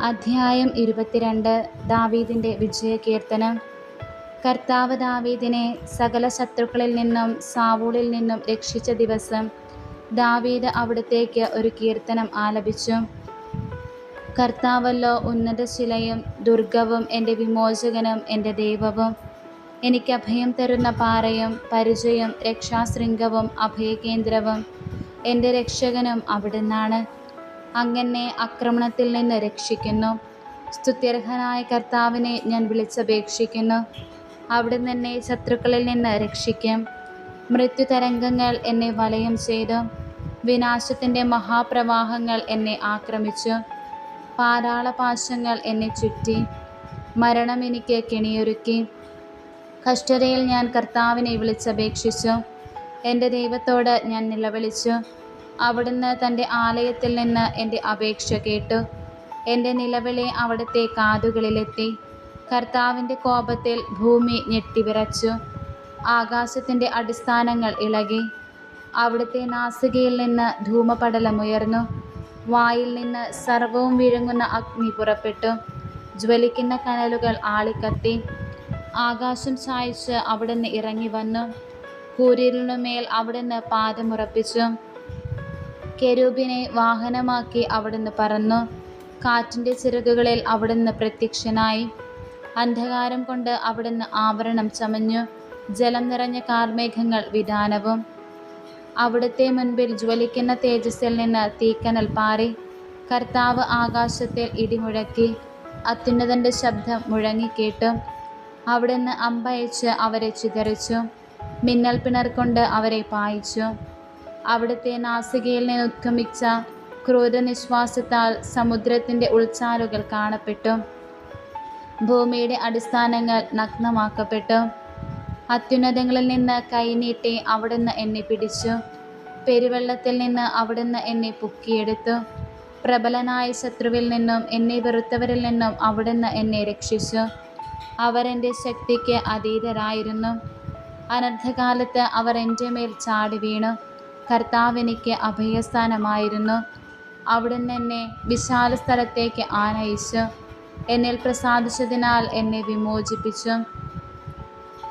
അധ്യായം 22. ദാവീദിന്റെ വിജയകീർത്തനം. കർത്താവ് ദാവീദിനെ സകല ശത്രുക്കളിൽ നിന്നും സാവൂളിൽ നിന്നും രക്ഷിച്ച ദിവസം ദാവീദ് അവിടുത്തേക്ക് ഒരു കീർത്തനം ആലപിച്ചു. കർത്താവല്ലോ ഉന്നതശിലയും ദുർഗവും എൻ്റെ വിമോചകനും എൻ്റെ ദൈവവും. എനിക്ക് അഭയം തരുന്ന പാറയും പരിചയും രക്ഷാശൃംഗവും അഭയകേന്ദ്രവും എൻ്റെ രക്ഷകനും അവിടുന്നാണ്. അങ്ങനെ ആക്രമണത്തിൽ നിന്ന് രക്ഷിക്കുന്നു. സ്തുത്യർഹനായ കർത്താവിനെ ഞാൻ വിളിച്ചപേക്ഷിക്കുന്നു. അവിടുന്ന് എന്നെ ശത്രുക്കളിൽ നിന്ന് രക്ഷിക്കും. മൃത്യുതരംഗങ്ങൾ എന്നെ വലയം ചെയ്തു. വിനാശത്തിൻ്റെ മഹാപ്രവാഹങ്ങൾ എന്നെ ആക്രമിച്ചു. പാതാളപാശങ്ങൾ എന്നെ ചുറ്റി. മരണം എനിക്ക് കെണിയൊരുക്കി. കഷ്ടതയിൽ ഞാൻ കർത്താവിനെ വിളിച്ചപേക്ഷിച്ചു. എൻ്റെ ദൈവത്തോട് ഞാൻ നിലവിളിച്ചു. അവിടുന്ന് തൻ്റെ ആലയത്തിൽ നിന്ന് എൻ്റെ അപേക്ഷ കേട്ടു. എൻ്റെ നിലവിളി അവിടുത്തെ കാതുകളിലെത്തി. കർത്താവിൻ്റെ കോപത്തിൽ ഭൂമി ഞെട്ടിവിറച്ചു. ആകാശത്തിൻ്റെ അടിസ്ഥാനങ്ങൾ ഇളകി. അവിടുത്തെ നാസികയിൽ നിന്ന് ധൂമപടലമുയർന്നു. വായിൽ നിന്ന് സർവ്വവും വിഴുങ്ങുന്ന അഗ്നി പുറപ്പെട്ടു. ജ്വലിക്കുന്ന കനലുകൾ ആളിക്കത്തി. ആകാശം ചായ്ച്ച് അവിടുന്ന് ഇറങ്ങി വന്നു. കൂരിരുളിനുമേൽ അവിടുന്ന് പാദമുറപ്പിച്ചു. കെരൂബിനെ വാഹനമാക്കി അവിടുന്ന് പറന്നു. കാറ്റിൻ്റെ ചിറകുകളിൽ അവിടുന്ന് പ്രത്യക്ഷനായി. അന്ധകാരം കൊണ്ട് അവിടുന്ന് ആവരണം ചമഞ്ഞു. ജലം നിറഞ്ഞ കാർമേഘങ്ങൾ വിതാനവും. അവിടുത്തെ മുൻപിൽ ജ്വലിക്കുന്ന തേജസ്സിൽ നിന്ന് തീക്കനൽ പാറി. കർത്താവ് ആകാശത്തിൽ ഇടിമുഴക്കി. അത്യുന്നതൻ്റെ ശബ്ദം മുഴങ്ങിക്കേട്ടു. അവിടുന്ന് അമ്പയച്ച് അവരെ ചിതറിച്ചു. മിന്നൽ പിണർകൊണ്ട് അവരെ പായിച്ചു. അവിടുത്തെ നാസികയിൽ നിന്ന് ഉദ്ഗമിച്ച ക്രൂരനിശ്വാസത്താൽ സമുദ്രത്തിൻ്റെ ഉൾച്ചാലുകൾ കാണപ്പെട്ടു. ഭൂമിയുടെ അടിസ്ഥാനങ്ങൾ നഗ്നമാക്കപ്പെട്ടു. അത്യുന്നതങ്ങളിൽ നിന്ന് കൈനീട്ടി അവിടുന്ന് എന്നെ പിടിച്ചു. പെരുവെള്ളത്തിൽ നിന്ന് അവിടുന്ന് എന്നെ പൊക്കിയെടുത്തു. പ്രബലനായ ശത്രുവിൽ നിന്നും എന്നെ വെറുത്തവരിൽ നിന്നും അവിടുന്ന് എന്നെ രക്ഷിച്ചു. അവർ എൻ്റെ ശക്തിക്ക് അതീതരായിരുന്നു. അനർത്ഥകാലത്ത് അവർ എൻ്റെ മേൽ ചാടി വീണു. കർത്താവ് എനിക്ക് അഭയസ്ഥാനമായിരുന്നു. അവിടുന്ന് എന്നെ വിശാല സ്ഥലത്തേക്ക് ആനയിച്ചു. എന്നിൽ പ്രസാദിച്ചതിനാൽ എന്നെ വിമോചിപ്പിച്ചു.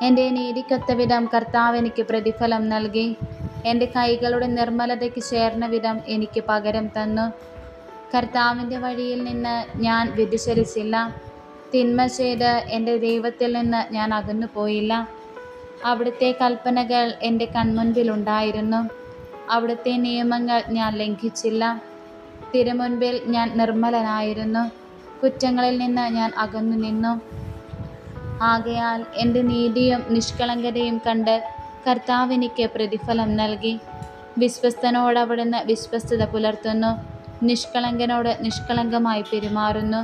എൻ്റെ നീതിക്കൊത്ത വിധം കർത്താവ് എനിക്ക് പ്രതിഫലം നൽകി. എൻ്റെ കൈകളുടെ നിർമ്മലതയ്ക്ക് ചേർന്ന വിധം എനിക്ക് പകരം തന്നു. കർത്താവിൻ്റെ വഴിയിൽ നിന്ന് ഞാൻ വ്യതിചലിച്ചില്ല. തിന്മ ചെയ്ത് എൻ്റെ ദൈവത്തിൽ നിന്ന് ഞാൻ അകന്നു പോയില്ല. അവിടുത്തെ കൽപ്പനകൾ എൻ്റെ കൺമുൻപിലുണ്ടായിരുന്നു. അവിടുത്തെ നിയമങ്ങൾ ഞാൻ ലംഘിച്ചില്ല. തിരുമുൻപിൽ ഞാൻ നിർമ്മലനായിരുന്നു. കുറ്റങ്ങളിൽ നിന്ന് ഞാൻ അകന്നു നിന്നു. ആകയാൽ എൻ്റെ നീതിയും നിഷ്കളങ്കതയും കണ്ട് കർത്താവ് എനിക്ക് പ്രതിഫലം നൽകി. വിശ്വസ്തനോട് അവിടുന്ന് വിശ്വസ്തത പുലർത്തുന്നു. നിഷ്കളങ്കനോട് നിഷ്കളങ്കമായി പെരുമാറുന്നു.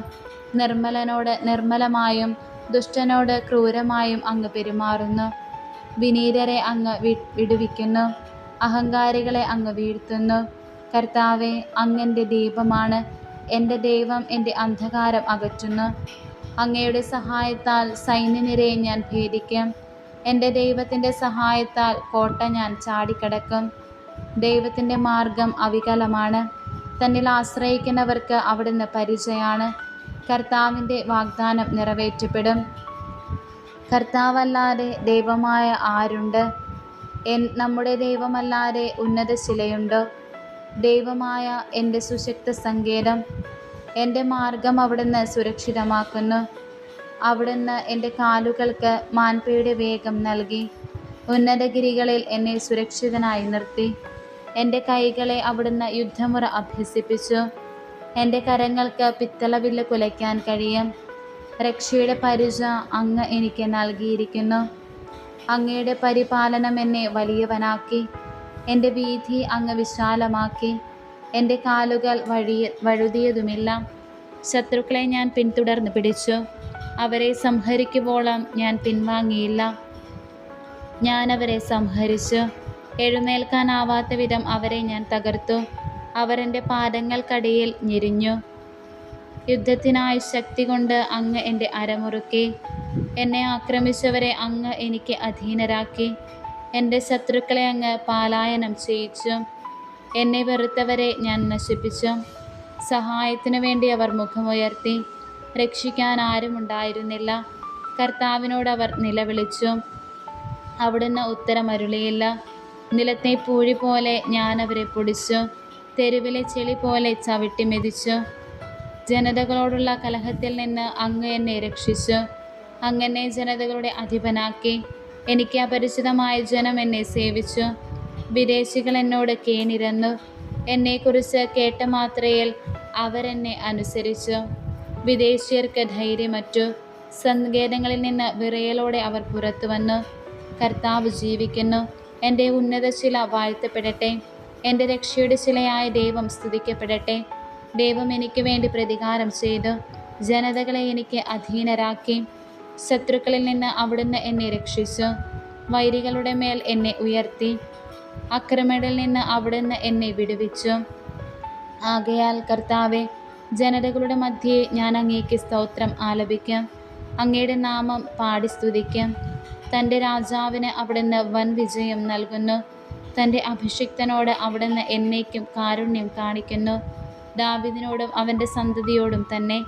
നിർമ്മലനോട് നിർമ്മലമായും ദുഷ്ടനോട് ക്രൂരമായും അങ്ങ് പെരുമാറുന്നു. വിനീതരെ അങ്ങ് വിടുവിക്കുന്നു. അഹങ്കാരികളെ അങ്ങ് വീഴ്ത്തുന്നു. കർത്താവേ, അങ്ങൻ്റെ ദീപമാണ്. എൻ്റെ ദൈവം എൻ്റെ അന്ധകാരം അകറ്റുന്നു. അങ്ങയുടെ സഹായത്താൽ സൈന്യനിരയെ ഞാൻ ഭേദിക്കും. എൻ്റെ ദൈവത്തിൻ്റെ സഹായത്താൽ കോട്ട ഞാൻ ചാടിക്കടക്കും. ദൈവത്തിൻ്റെ മാർഗം അവികലമാണ്. തന്നിൽ ആശ്രയിക്കുന്നവർക്ക് അവിടുന്ന് പരിചയാണ്. കർത്താവിൻ്റെ വാഗ്ദാനം നിറവേറ്റപ്പെടും. കർത്താവല്ലാതെ ദൈവമായ ആരുണ്ട്? നമ്മുടെ ദൈവമല്ലാതെ ഉന്നതശിലയുണ്ടോ? ദൈവമായ എൻ്റെ സുശക്ത സങ്കേതം. എൻ്റെ മാർഗം അവിടുന്ന് സുരക്ഷിതമാക്കുന്നു. അവിടുന്ന് എൻ്റെ കാലുകൾക്ക് മാൻപയുടെ വേഗം നൽകി. ഉന്നതഗിരികളിൽ എന്നെ സുരക്ഷിതനായി നിർത്തി. എൻ്റെ കൈകളെ അവിടുന്ന് യുദ്ധമുറ അഭ്യസിപ്പിച്ചു. എൻ്റെ കരങ്ങൾക്ക് പിത്തളവില്ല് കുലയ്ക്കാൻ കഴിയും. രക്ഷയുടെ പരിച അങ്ങ് എനിക്ക് നൽകിയിരിക്കുന്നു. അങ്ങയുടെ പരിപാലനം എന്നെ വലിയവനാക്കി. എൻ്റെ വീഥി അങ്ങ് വിശാലമാക്കി. എൻ്റെ കാലുകൾ വഴുതിയതുമില്ല. ശത്രുക്കളെ ഞാൻ പിന്തുടർന്ന് പിടിച്ചു. അവരെ സംഹരിക്കുവോളം ഞാൻ പിൻവാങ്ങിയില്ല. ഞാൻ അവരെ സംഹരിച്ചു. എഴുന്നേൽക്കാനാവാത്ത വിധം അവരെ ഞാൻ തകർത്തു. അവർ എൻ്റെ പാദങ്ങൾക്കടിയിൽ ഞെരിഞ്ഞു. യുദ്ധത്തിനായി ശക്തി കൊണ്ട് അങ്ങ് എൻ്റെ അരമുറുക്കി. എന്നെ ആക്രമിച്ചവരെ അങ്ങ് എനിക്ക് അധീനരാക്കി. എൻ്റെ ശത്രുക്കളെ അങ്ങ് പലായനം ചെയ്യിച്ചു. എന്നെ വെറുത്തവരെ ഞാൻ നശിപ്പിച്ചു. സഹായത്തിനു വേണ്ടി അവർ മുഖമുയർത്തി. രക്ഷിക്കാൻ ആരുമുണ്ടായിരുന്നില്ല. കർത്താവിനോട് അവർ നിലവിളിച്ചു. അവിടുന്ന് ഉത്തരമരുളിയില്ല. നിലത്തെ പൂഴി പോലെ ഞാൻ അവരെ പൊടിച്ചു, തെരുവിലെ ചെളി പോലെ ചവിട്ടി മെതിച്ചു. ജനതകളോടുള്ള കലഹത്തിൽ നിന്ന് അങ്ങ് എന്നെ രക്ഷിച്ചു. അങ്ങനെ ജനതകളുടെ അധിപനാക്കി. എനിക്ക് അപരിചിതമായ ജനം എന്നെ സേവിച്ചു. വിദേശികൾ എന്നോട് കേണിരന്നു. എന്നെക്കുറിച്ച് കേട്ട മാത്രയിൽ അവരെന്നെ അനുസരിച്ചു. വിദേശീയർക്ക് ധൈര്യമറ്റു. സങ്കേതങ്ങളിൽ നിന്ന് വിറയലോടെ അവർ പുറത്തു വന്നു. കർത്താവ് ജീവിക്കുന്നു. എൻ്റെ ഉന്നത ശില വാഴ്ത്തപ്പെടട്ടെ. എൻ്റെ രക്ഷയുടെ ശിലയായ ദൈവം സ്തുതിക്കപ്പെടട്ടെ. ദൈവം എനിക്ക് വേണ്ടി പ്രതികാരം ചെയ്തു. ജനതകളെ എനിക്ക് അധീനരാക്കി. ശത്രുക്കളിൽ നിന്ന് അവിടുന്ന് എന്നെ രക്ഷിച്ചു. വൈരികളുടെ മേൽ എന്നെ ഉയർത്തി. അക്രമികളിൽ നിന്ന് അവിടുന്ന് എന്നെ വിടുവിച്ചു. ആകയാൽ കർത്താവെ, ജനതകളുടെ മധ്യേ ഞാൻ അങ്ങേക്ക് സ്തോത്രം ആലപിക്കും. അങ്ങയുടെ നാമം പാടി സ്തുതിക്കും. തൻ്റെ രാജാവിന് അവിടുന്ന് വൻ വിജയം നൽകുന്നു. തൻ്റെ അഭിഷിക്തനോട് അവിടുന്ന് എന്നേക്കും കാരുണ്യം കാണിക്കുന്നു. ദാവീദിനോടും അവൻ്റെ സന്തതിയോടും തന്നെ.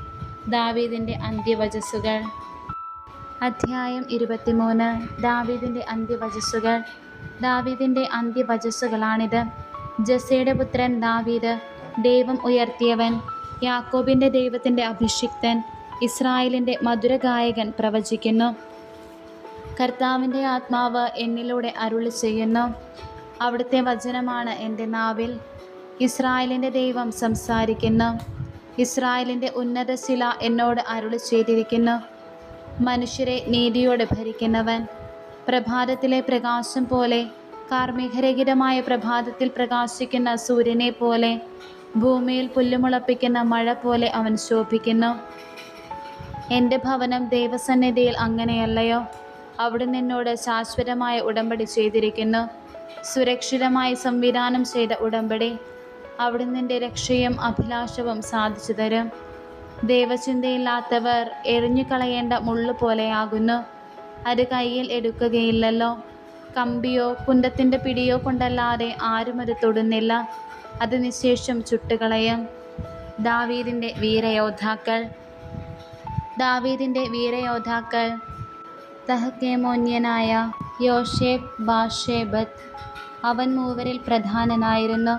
ദാവീദിൻ്റെ അന്ത്യവചസ്സുകൾ. അധ്യായം 23. ദാവീദിൻ്റെ അന്ത്യവചസ്സുകൾ. ദാവീദിൻ്റെ അന്ത്യവചസ്സുകളാണിത്. ജസ്സയുടെ പുത്രൻ ദാവീദ്, ദൈവം ഉയർത്തിയവൻ, യാക്കോബിൻ്റെ ദൈവത്തിൻ്റെ അഭിഷിക്തൻ, ഇസ്രായേലിൻ്റെ മധുരഗായകൻ പ്രവചിക്കുന്നു. കർത്താവിൻ്റെ ആത്മാവ് എന്നിലൂടെ അരുളി ചെയ്യുന്നു. അവിടുത്തെ വചനമാണ് എൻ്റെ നാവിൽ. ഇസ്രായേലിൻ്റെ ദൈവം സംസാരിക്കുന്നു. ഇസ്രായേലിൻ്റെ ഉന്നത ശില എന്നോട് അരുളി ചെയ്തിരിക്കുന്നു. മനുഷ്യരെ നീതിയോടെ ഭരിക്കുന്നവൻ, പ്രഭാതത്തിലെ പ്രകാശം പോലെ, കാർമേഘരഹിതമായ പ്രഭാതത്തിൽ പ്രകാശിക്കുന്ന സൂര്യനെ പോലെ, ഭൂമിയിൽ പുല്ലുമുളപ്പിക്കുന്ന മഴ പോലെ അവൻ ശോഭിക്കുന്നു. എൻ്റെ ഭവനം ദൈവസന്നിധിയിൽ അങ്ങനെയല്ലയോ? അവിടുന്ന് എന്നോട് ശാശ്വതമായ ഉടമ്പടി ചെയ്തിരിക്കുന്നു. സുരക്ഷിതമായി സംവിധാനം ചെയ്ത ഉടമ്പടി. അവിടുന്ന് എൻ്റെ രക്ഷയും അഭിലാഷവും സാധിച്ചു തരും. ദൈവചിന്തയില്ലാത്തവർ എറിഞ്ഞുകളയേണ്ട മുള്ളു പോലെയാകുന്നു. അത് കയ്യിൽ എടുക്കുകയില്ലല്ലോ. കമ്പിയോ കുന്തത്തിൻ്റെ പിടിയോ കൊണ്ടല്ലാതെ ആരും അത് തൊടുന്നില്ല. അത് നിശേഷം ചുട്ടുകളയും. ദാവീദിൻ്റെ വീരയോദ്ധാക്കൾ. ദാവീദിൻ്റെ വീരയോദ്ധാക്കൾ. തഹ്കേമോന്യനായ യോശേബ് ബാഷേബത്ത്. അവൻ മൂവരിൽ പ്രധാനനായിരുന്നു.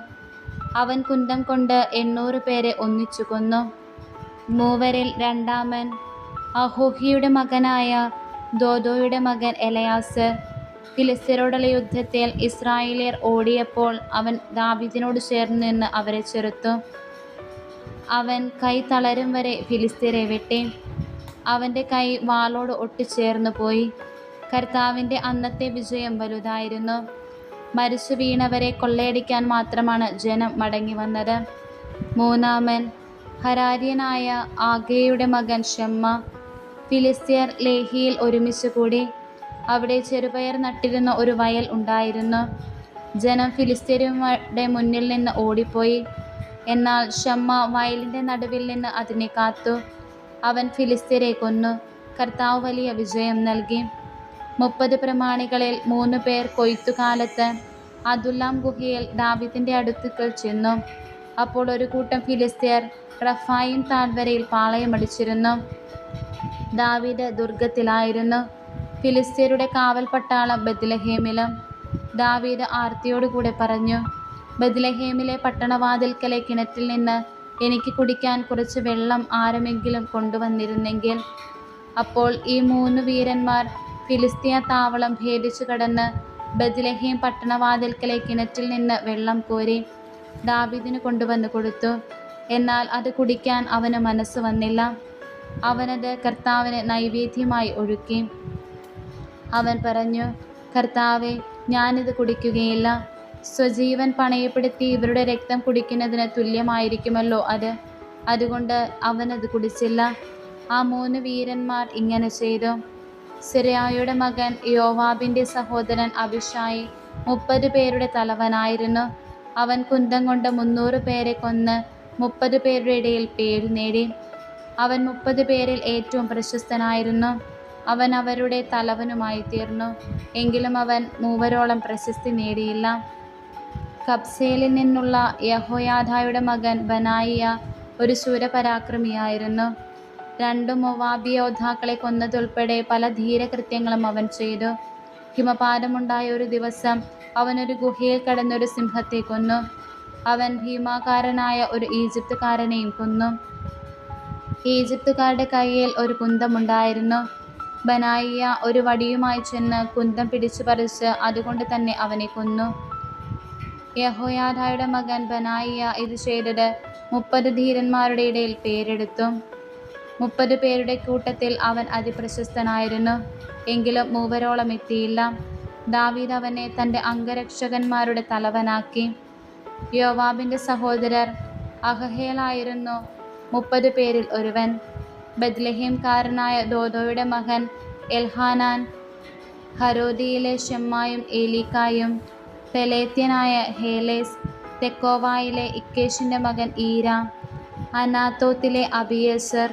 അവൻ കുന്തം കൊണ്ട് 800 പേരെ ഒന്നിച്ചു കൊന്നു. മൂവരിൽ രണ്ടാമൻ അഹോഹിയുടെ മകനായ ദോദോയുടെ മകൻ എലയാസർ. ഫിലിസ്ത്യരോടുള്ള യുദ്ധത്തിൽ ഇസ്രായേലിയർ ഓടിയപ്പോൾ അവൻ ദാവീദിനോട് ചേർന്ന് നിന്ന് അവരെ ചെറുത്തു. അവൻ കൈ തളരും വരെ ഫിലിസ്ത്യരെ വെട്ടി. അവൻ്റെ കൈ വാളോട് ഒട്ടിച്ചേർന്നു പോയി. കർത്താവിൻ്റെ അന്നത്തെ വിജയം വലുതായിരുന്നു. മരിച്ചു വീണവരെ കൊള്ളയടിക്കാൻ മാത്രമാണ് ജനം മടങ്ങി വന്നത്. മൂന്നാമൻ ഹരാര്യനായ ആഗയുടെ മകൻ ഷമ്മ. ഫിലിസ്ത്യർ ലേഹിയിൽ ഒരുമിച്ച് കൂടി. അവിടെ ചെറുപയർ നട്ടിരുന്ന ഒരു വയൽ ഉണ്ടായിരുന്നു. ജനം ഫിലിസ്ത്യരുടെ മുന്നിൽ നിന്ന് ഓടിപ്പോയി. എന്നാൽ ഷമ്മ വയലിൻ്റെ നടുവിൽ നിന്ന് അതിനെ കാത്തു. അവൻ ഫിലിസ്ത്യരെ കൊന്നു. കർത്താവ് വലിയ വിജയം നൽകി. 30 പ്രമാണികളിൽ 3 പേർ കൊയ്ത്തുകാലത്ത് അദുല്ലാം ഗുഹയിൽ ദാവീദിൻ്റെ അടുക്കൽ ചെന്നു. അപ്പോൾ ഒരു കൂട്ടം ഫിലിസ്ത്യർ റഫായിം താഴ്വരയിൽ പാളയമടിച്ചിരുന്നു. ദാവീദ് ദുർഗത്തിലായിരുന്നു. ഫിലിസ്ത്യരുടെ കാവൽ പട്ടാളം ബത്ലഹേമിലും. ദാവീദ് ആർത്തിയോടുകൂടെ പറഞ്ഞു, ബത്ലഹേമിലെ പട്ടണവാതിൽക്കലെ കിണറ്റിൽ നിന്ന് എനിക്ക് കുടിക്കാൻ കുറച്ച് വെള്ളം ആരെങ്കിലും കൊണ്ടുവന്നിരുന്നെങ്കിൽ. അപ്പോൾ ഈ 3 വീരന്മാർ ഫിലിസ്തീയ താവളം ഭേദിച്ചു കടന്ന് ബത്ലഹേം പട്ടണവാതിൽക്കലെ കിണറ്റിൽ നിന്ന് വെള്ളം കോരി ദാവീദിന് കൊണ്ടുവന്ന് കൊടുത്തു. എന്നാൽ അത് കുടിക്കാൻ അവന് മനസ്സ് വന്നില്ല. അവനത് കർത്താവിന് നൈവേദ്യമായി ഒഴുക്കി. അവൻ പറഞ്ഞു, കർത്താവേ, ഞാനിത് കുടിക്കുകയില്ല. സ്വജീവൻ പണയപ്പെടുത്തി ഇവരുടെ രക്തം കുടിക്കുന്നതിന് തുല്യമായിരിക്കുമല്ലോ അത്. അതുകൊണ്ട് അവനത് കുടിച്ചില്ല. ആ 3 വീരന്മാർ ഇങ്ങനെ ചെയ്തു. സെരായയുടെ മകൻ യോവാബിൻ്റെ സഹോദരൻ അബിഷായി 30 പേരുടെ തലവനായിരുന്നു. അവൻ കുന്തം കൊണ്ട് 300 പേരെ കൊന്ന് 30 പേരുടെ ഇടയിൽ പേര് നേടി. അവൻ 30 പേരിൽ ഏറ്റവും പ്രശസ്തനായിരുന്നു. അവൻ അവരുടെ തലവനുമായി തീർന്നു. എങ്കിലും അവൻ 3 പ്രശസ്തി നേടിയില്ല. കബ്സേലിൽ നിന്നുള്ള യഹോയാദായുടെ മകൻ ബനായിയ ഒരു ശൂരപരാക്രമിയായിരുന്നു. 2 മോവാബി യോദ്ധാക്കളെ കൊന്നതുൾപ്പെടെ പല ധീരകൃത്യങ്ങളും അവൻ ചെയ്തു. ഹിമപാതമുണ്ടായ ഒരു ദിവസം അവൻ ഒരു ഗുഹയിൽ കടന്നൊരു സിംഹത്തെ കൊന്നു. അവൻ ഭീമാകാരനായ ഒരു ഈജിപ്തുകാരനെയും കൊന്നു. ഈജിപ്തുകാരുടെ കയ്യിൽ ഒരു കുന്തമുണ്ടായിരുന്നു. ബനായിയ ഒരു വടിയുമായി ചെന്ന് കുന്തം പിടിച്ചു പറിച്ച് അതുകൊണ്ട് തന്നെ അവനെ കൊന്നു. യഹോയാദയുടെ മകൻ ബനായിയ ഇത് ചെയ്തത് 30 ധീരന്മാരുടെ ഇടയിൽ പേരെടുത്തു. 30 പേരുടെ കൂട്ടത്തിൽ അവൻ അതിപ്രശസ്തനായിരുന്നു. എങ്കിലും 3 എത്തിയില്ല. ദാവീദ് അവനെ തൻ്റെ അംഗരക്ഷകന്മാരുടെ തലവനാക്കി. യോവാബിൻ്റെ സഹോദരർ അഹഹേലായിരുന്നു 30 പേരിൽ ഒരുവൻ. ബത്ലഹേംകാരനായ ദോദോയുടെ മകൻ എൽഹാനാൻ, ഹരോദിയിലെ ഷെമ്മായും ഏലീക്കായും, പെലേത്യനായ ഹേലേസ്, തെക്കോവായിലെ ഇക്കേഷിൻ്റെ മകൻ ഈര, അനാത്തോത്തിലെ അബിയേസർ,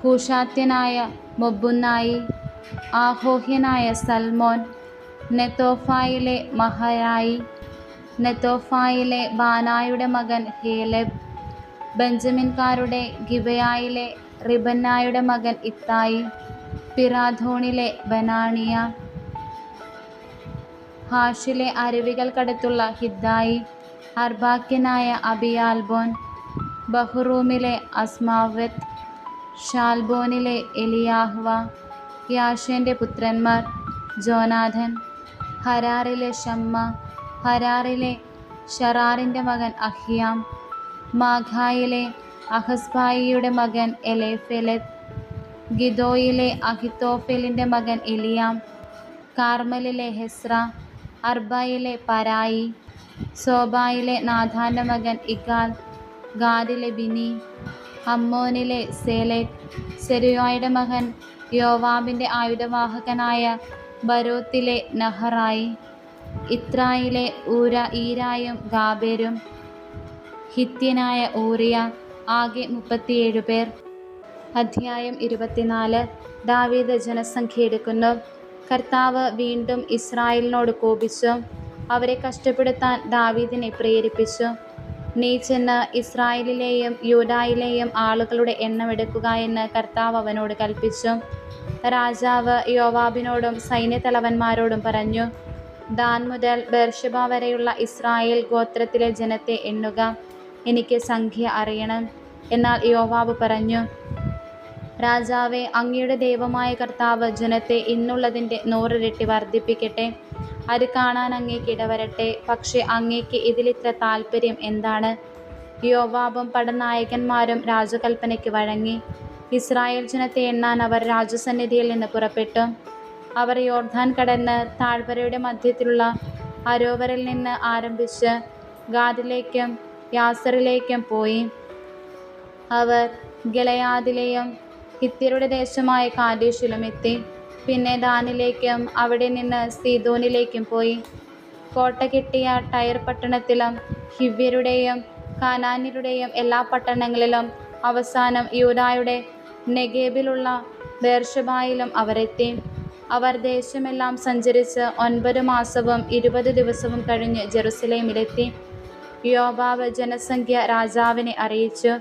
ഹൂഷാത്യനായ മൊബുന്നായി, ആഹോഹ്യനായ സൽമോൻ, നെത്തോഫായിലെ മഹരായി, നെത്തോഫായിലെ ബാനായുടെ മകൻ ഹേലെബ്, ബെഞ്ചമിൻകാരുടെ ഗിബയായിലെ റിബന്നായുടെ മകൻ ഇത്തായി, പിറാഥോണിലെ ബനാണിയ, ഹാഷിലെ അരുവികൾക്കടുത്തുള്ള ഹിദ്ദായി, അർബാക്യനായ അബിയാൽബോൻ, ബഹ്റൂമിലെ അസ്മാവത്ത്, ഷാൽബോനിലെ എലിയാഹ്വ. യാഷേൻ്റെ പുത്രന്മാർ ജോനാഥൻ, ഹരാറിലെ ഷമ്മ, ഹരാറിലെ ഷറാറിൻ്റെ മകൻ അഹിയാം, മാഘായിലെ അഹസ്ബായിയുടെ മകൻ എലേഫെലെത്ത്, ഗിദോയിലെ അഹിത്തോഫെലിൻ്റെ മകൻ എലിയാം, കാർമലിലെ ഹെസ്ര, അർബയിലെ പരായി, സോബായിലെ നാഥാൻ്റെ മകൻ ഇഗാൽ, ഗാദിലെ ബിനി, അമ്മോനിലെ സേലെക്, സെരുയായുടെ മകൻ യോവാബിൻ്റെ ആയുധവാഹകനായ ബരോത്തിലെ നഹറായി, ഇത്രായിലെ ഈരായും ഗാബേരും, ഹിത്യനായ ഊറിയ. ആകെ 37 പേർ. അധ്യായം 24. ദാവീദ് ജനസംഖ്യ എടുക്കുന്നു. കർത്താവ് വീണ്ടും ഇസ്രായേലിനോട് കോപിച്ചു. അവരെ കഷ്ടപ്പെടുത്താൻ ദാവീദിനെ പ്രേരിപ്പിച്ചു. നീ ചെന്ന് ഇസ്രായേലിലെയും യൂദായിലെയും ആളുകളുടെ എണ്ണമെടുക്കുക എന്ന് കർത്താവ് അവനോട് കൽപ്പിച്ചു. രാജാവ് യോവാബിനോടും സൈന്യത്തലവന്മാരോടും പറഞ്ഞു, ദാൻ മുതൽ ബേർശബ വരെയുള്ള ഇസ്രായേൽ ഗോത്രത്തിലെ ജനത്തെ എണ്ണുക, എനിക്ക് സംഖ്യ അറിയണം. എന്നാൽ യോവാബ് പറഞ്ഞു, രാജാവേ, അങ്ങയുടെ ദൈവമായ കർത്താവ് ജനത്തെ ഇന്നുള്ളതിൻ്റെ 100 ഇരട്ടി വർദ്ധിപ്പിക്കട്ടെ. അത് കാണാൻ അങ്ങേക്ക് ഇടവരട്ടെ. പക്ഷേ അങ്ങേക്ക് ഇതിലിത്ര താല്പര്യം എന്താണ്? യോവാബും പടനായകന്മാരും രാജകൽപ്പനയ്ക്ക് വഴങ്ങി. ഇസ്രായേൽ ജനത്തെ എണ്ണാൻ അവർ രാജസന്നിധിയിൽ നിന്ന് പുറപ്പെട്ടു. അവർ യോർദാൻ കടന്ന് താഴ്വരയുടെ മധ്യത്തിലുള്ള അരോവരിൽ നിന്ന് ആരംഭിച്ച് ഗാദിലേക്കും യാസറിലേക്കും പോയി. അവർ ഗിലെയാദിലെയും ഹിത്യരുടെ ദേശമായ കാദേശിലും എത്തി. പിന്നെ ദാനിലേക്കും അവിടെ നിന്ന് സീദോനിലേക്കും പോയി. കോട്ട കെട്ടിയ ടയർ പട്ടണത്തിലും ഹിവ്യരുടെയും കാനാന്യരുടെയും എല്ലാ പട്ടണങ്ങളിലും അവസാനം യൂദായുടെ നെഗേബിലുള്ള ബേർശബായിലും അവരെത്തി. അവർ ദേശമെല്ലാം സഞ്ചരിച്ച് 9 മാസവും 20 ദിവസവും കഴിഞ്ഞ് ജെറുസലേമിലെത്തി. യോവാബ് ജനസംഖ്യ രാജാവിനെ അറിയിച്ചു.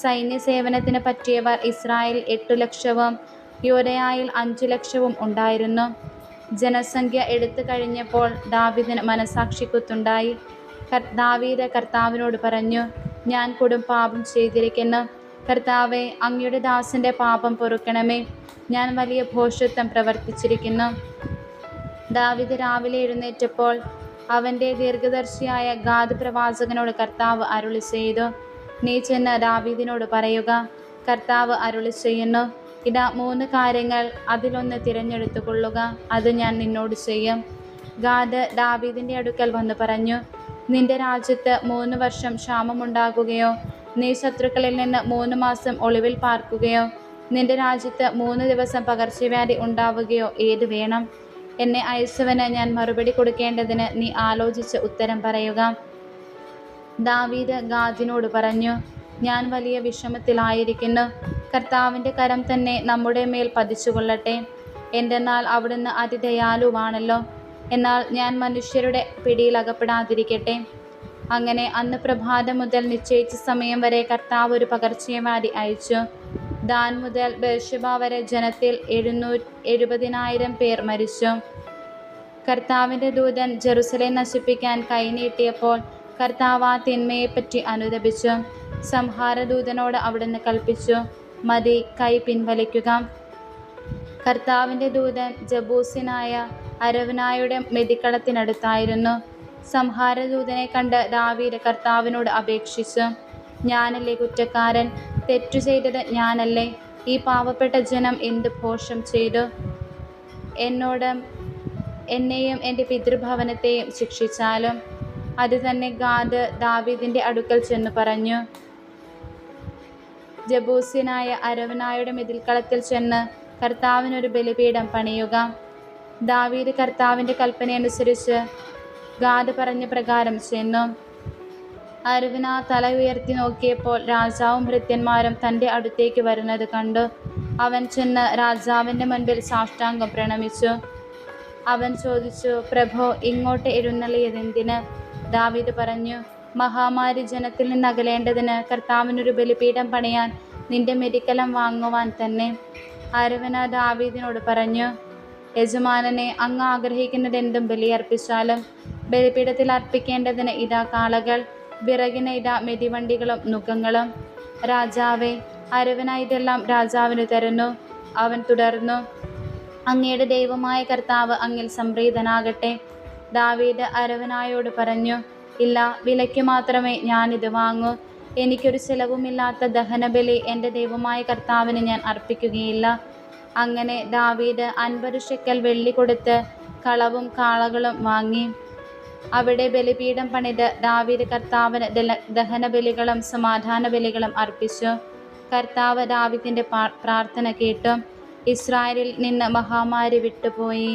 സൈന്യസേവനത്തിന് പറ്റിയവർ ഇസ്രായേൽ 8 ലക്ഷവും യൂദയായിൽ 5 ലക്ഷവും ഉണ്ടായിരുന്നു. ജനസംഖ്യ എടുത്തു കഴിഞ്ഞപ്പോൾ ദാവീദിന് മനസാക്ഷിക്കുത്തുണ്ടായി. ദാവീദ് കർത്താവിനോട് പറഞ്ഞു, ഞാൻ കൊടും പാപം ചെയ്തിരിക്കുന്നു. കർത്താവേ, അങ്ങയുടെ ദാസൻ്റെ പാപം പൊറുക്കണമേ. ഞാൻ വലിയ ഭോഷത്വം പ്രവർത്തിച്ചിരിക്കുന്നു. ദാവീദ് രാവിലെ എഴുന്നേറ്റപ്പോൾ അവൻ്റെ ദീർഘദർശിയായ ഗാദ് പ്രവാചകനോട് കർത്താവ് അരുളി ചെയ്തു, നീ ചെന്ന് ദാവീദിനോട് പറയുക, കർത്താവ് അരുളി ചെയ്യുന്നു, ഇതാ 3 കാര്യങ്ങൾ, അതിലൊന്ന് തിരഞ്ഞെടുത്തുകൊള്ളുക, അത് ഞാൻ നിന്നോട് ചെയ്യും. ഗാദ് ദാവീദിൻ്റെ അടുക്കൽ വന്നു പറഞ്ഞു, നിന്റെ രാജ്യത്ത് 3 വർഷം ക്ഷാമമുണ്ടാകുകയോ നീ ശത്രുക്കളിൽ നിന്ന് 3 മാസം ഒളിവിൽ പാർക്കുകയോ നിന്റെ രാജ്യത്ത് 3 ദിവസം പകർച്ചവ്യാധി ഉണ്ടാവുകയോ ഏത് വേണം? എന്നെ അയച്ചവന് ഞാൻ മറുപടി കൊടുക്കേണ്ടതിന് നീ ആലോചിച്ച് ഉത്തരം പറയുക. ദാവീദ് ഗാദിനോട് പറഞ്ഞു, ഞാൻ വലിയ വിഷമത്തിലായിരിക്കുന്നു. കർത്താവിൻ്റെ കരം തന്നെ നമ്മുടെ മേൽ പതിച്ചുകൊള്ളട്ടെ. എന്തെന്നാൽ അവിടുന്ന് അതിദയാലുവാണല്ലോ. എന്നാൽ ഞാൻ മനുഷ്യരുടെ പിടിയിൽ അകപ്പെടാതിരിക്കട്ടെ. അങ്ങനെ അന്ന് പ്രഭാതം മുതൽ നിശ്ചയിച്ച സമയം വരെ കർത്താവ് ഒരു പകർച്ചവ്യാധി അയച്ചു. ദാൻ മുതൽ ബേർശേബ വരെ ജനത്തിൽ 770,000 പേർ മരിച്ചു. കർത്താവിൻ്റെ ദൂതൻ ജെറുസലേം നശിപ്പിക്കാൻ കൈനീട്ടിയപ്പോൾ കർത്താവ് ആ തിന്മയെപ്പറ്റി അനുതപിച്ചു. സംഹാരദൂതനോട് അവിടുന്ന് കൽപ്പിച്ചു, മതി, കൈ പിൻവലിക്കുക. കർത്താവിൻ്റെ ദൂതൻ ജബൂസ്യനായ അരവ്നായുടെ മെതിക്കളത്തിനടുത്തായിരുന്നു. സംഹാരദൂതനെ കണ്ട് ദാവീദ് കർത്താവിനോട് അപേക്ഷിച്ചു, ഞാനല്ലേ കുറ്റക്കാരൻ? തെറ്റു ചെയ്തത് ഞാനല്ലേ? ഈ പാവപ്പെട്ട ജനം എന്ത് ദോഷം ചെയ്തു? എന്നെയും എൻ്റെ പിതൃഭവനത്തെയും ശിക്ഷിച്ചാലും. അത് തന്നെ ഗാദ് ദാവീദിൻ്റെ അടുക്കൽ ചെന്നു പറഞ്ഞു, ജബൂസ്യനായ അരവ്നായുടെ മെതിൽക്കളത്തിൽ ചെന്ന് കർത്താവിനൊരു ബലിപീഠം പണിയുക. ദാവീദ് കർത്താവിൻ്റെ കൽപ്പനയനുസരിച്ച് ഗാദ് പറഞ്ഞ പ്രകാരം ചെന്നു. അരവ്ന തല ഉയർത്തി നോക്കിയപ്പോൾ രാജാവും ഭൃത്യന്മാരും തൻ്റെ അടുത്തേക്ക് വരുന്നത് കണ്ടു. അവൻ ചെന്ന് രാജാവിൻ്റെ മുൻപിൽ സാഷ്ടാംഗം പ്രണമിച്ചു. അവൻ ചോദിച്ചു, പ്രഭോ, ഇങ്ങോട്ട് എഴുന്നള്ളിയതെന്തിന്? ദാവീദ് പറഞ്ഞു, മഹാമാരി ജനത്തിൽ നിന്ന് അകലേണ്ടതിന്, കർത്താവിനൊരു ബലിപീഠം പണിയാൻ, നിന്റെ മെതിക്കലം വാങ്ങുവാൻ തന്നെ. അരവ്ന ദാവീദിനോട് പറഞ്ഞു, യജമാനനെ, അങ്ങ് ആഗ്രഹിക്കുന്നത് എന്തും ബലിയർപ്പിച്ചാലും. ബലിപീഠത്തിൽ അർപ്പിക്കേണ്ടതിന് ഇതാ കാളകൾ, വിറകിന് ഇതാ മെതിവണ്ടികളും നുകങ്ങളും. രാജാവേ, അരവ്ന ഇതെല്ലാം രാജാവിന് തരുന്നു. അവൻ തുടർന്നു, അങ്ങയുടെ ദൈവമായ കർത്താവ് അങ്ങിൽ സംപ്രീതനാകട്ടെ. ദാവീദ് അരവ്നായോട് പറഞ്ഞു, ഇല്ല, വിലയ്ക്ക് മാത്രമേ ഞാനിത് വാങ്ങൂ. എനിക്കൊരു ചെലവുമില്ലാത്ത ദഹനബലി എൻ്റെ ദൈവമായ കർത്താവിന് ഞാൻ അർപ്പിക്കുകയില്ല. അങ്ങനെ ദാവീദ് 50 ശെക്കൽ വെള്ളി കൊടുത്ത് കളവും കാളകളും വാങ്ങി. അവിടെ ബലിപീഠം പണിത് ദാവീദ് കർത്താവിന് ദഹനബലികളും സമാധാന ബലികളും അർപ്പിച്ചു. കർത്താവ് ദാവീദിൻ്റെ പ്രാർത്ഥന കേട്ടു. ഇസ്രായേലിൽ നിന്ന് മഹാമാരി വിട്ടുപോയി.